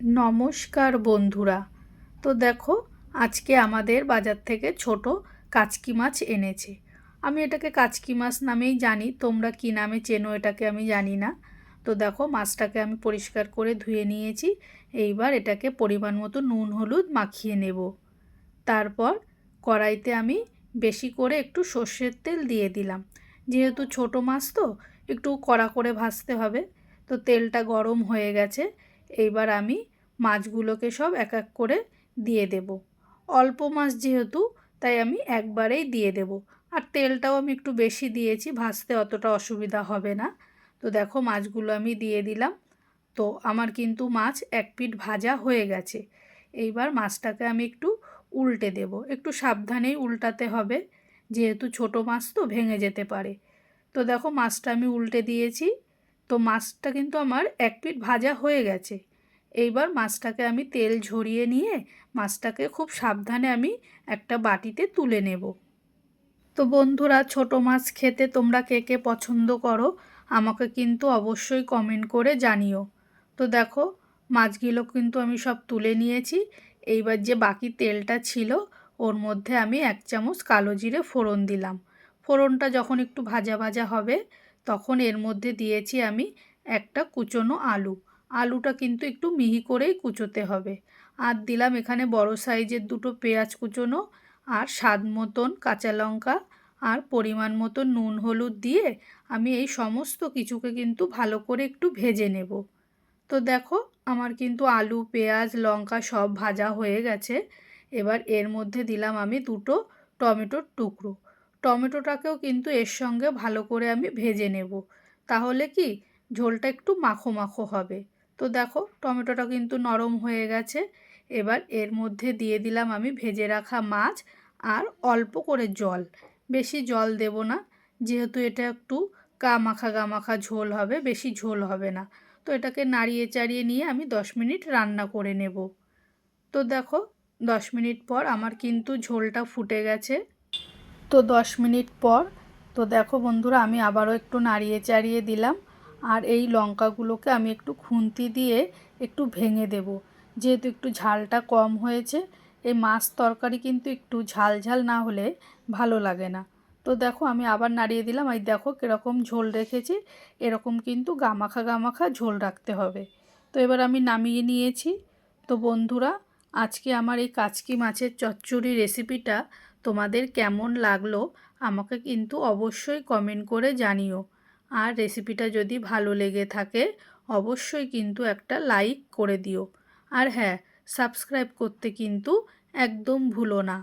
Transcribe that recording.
নমস্কার বন্ধুরা। তো দেখো, আজকে আমাদের বাজার থেকে ছোট কাচকি মাছ এনেছে। আমি এটাকে কাচকি মাছ নামেই জানি, তোমরা কি নামে চেনো এটাকে আমি জানি না। তো দেখো, মাছটাকে আমি পরিষ্কার করে ধুয়ে নিয়েছি। এইবার এটাকে পরিমাণ মতো নুন হলুদ মাখিয়ে নেব। তারপর কড়াইতে আমি বেশি করে একটু সর্ষের তেল দিয়ে দিলাম। যেহেতু ছোট মাছ তো একটু কড়া করে ভাজতে হবে। তো তেলটা গরম হয়ে গেছে। এইবার আমি মাছগুলোকে সব এক এক করে দিয়ে দেব। অল্প মাছ যেহেতু, তাই আমি একবারেই দিয়ে দেব। আর তেলটাও আমি একটু বেশি দিয়েছি, ভাজতে অতটা অসুবিধা হবে না। তো দেখো, মাছগুলো আমি দিয়ে দিলাম। তো আমার কিন্তু মাছ এক পিঠ ভাজা হয়ে গেছে। এইবার মাছটাকে আমি একটু উল্টে দেব। একটু সাবধানেই উল্টাতে হবে, যেহেতু ছোট মাছ তো ভেঙে যেতে পারে। তো দেখো, মাছটা আমি উল্টে দিয়েছি। তো মাছটা কিন্তু আমার এক পিঠ ভাজা হয়ে গেছে। এইবার মাছটাকে আমি তেল ঝরিয়ে নিয়ে মাছটাকে খুব সাবধানে আমি একটা বাটিতে তুলে নেব। তো বন্ধুরা, ছোট মাছ খেতে তোমরা কে কে পছন্দ করো আমাকে কিন্তু অবশ্যই কমেন্ট করে জানিও। তো দেখো, মাছগুলো কিন্তু আমি সব তুলে নিয়েছি। এইবার যে বাকি তেলটা ছিল, ওর মধ্যে আমি 1 চামচ কালো জিরে ফোড়ন দিলাম। ফোড়নটা যখন একটু ভাজা ভাজা হবে, তখন এর মধ্যে দিয়েছি আমি একটা কুচনো আলু। আলুটা কিন্তু একটু মিহি করেই কুচোতে হবে। আর দিলাম এখানে বড় সাইজের 2টো পেঁয়াজ কুচোনো, আর স্বাদ মতন কাঁচা লঙ্কা, আর পরিমাণ মতো নুন হলুদ দিয়ে আমি এই সমস্ত কিছুকে কিন্তু ভালো করে একটু ভেজে নেব। তো দেখো, আমার কিন্তু আলু পেঁয়াজ লঙ্কা সব ভাজা হয়ে গেছে। এবার এর মধ্যে দিলাম আমি 2টো টমেটোর টুকরো। টমেটোটাকেও কিন্তু এর সঙ্গে ভালো করে আমি ভেজে নেব। তাহলে কি, ঝোলটা একটু মাখো মাখো হবে। তো দেখো, টমেটোটা কিন্তু নরম হয়ে গেছে। এবার এর মধ্যে দিয়ে দিলাম আমি ভেজে রাখা মাছ, আর অল্প করে জল। বেশি জল দেব না, যেহেতু এটা একটু গা মাখা ঝোল হবে, বেশি ঝোল হবে না। তো এটাকে নাড়িয়ে চাড়িয়ে নিয়ে আমি 10 মিনিট রান্না করে নেব। তো দেখো, 10 মিনিট পর আমার কিন্তু ঝোলটা ফুটে গেছে। তো 10 মিনিট পর, তো দেখো বন্ধুরা, আমি আবারও একটু নাড়িয়ে চাড়িয়ে দিলাম। আর এই লঙ্কাগুলোকে আমি একটু খুন্তি দিয়ে একটু ভেঙে দেব, যেহেতু একটু ঝালটা কম হয়েছে। এই মাছ তরকারি কিন্তু একটু ঝাল ঝাল না হলে ভালো লাগে না। তো দেখো, আমি আবার নাড়িয়ে দিলাম। এই দেখো কীরকম ঝোল রেখেছি, এরকম কিন্তু গামাখা ঝোল রাখতে হবে। তো এবার আমি নামিয়ে নিয়েছি। তো বন্ধুরা, আজকে আমার এই কাচকি মাছের চচ্চড়ি রেসিপিটা তোমাদের কেমন লাগলো আমাকে কিন্তু অবশ্যই কমেন্ট করে জানিও। আর রেসিপিটা যদি ভালো লেগে থাকে অবশ্যই কিন্তু একটা লাইক করে দিও। আর হ্যাঁ, সাবস্ক্রাইব করতে কিন্তু একদম ভুলো না।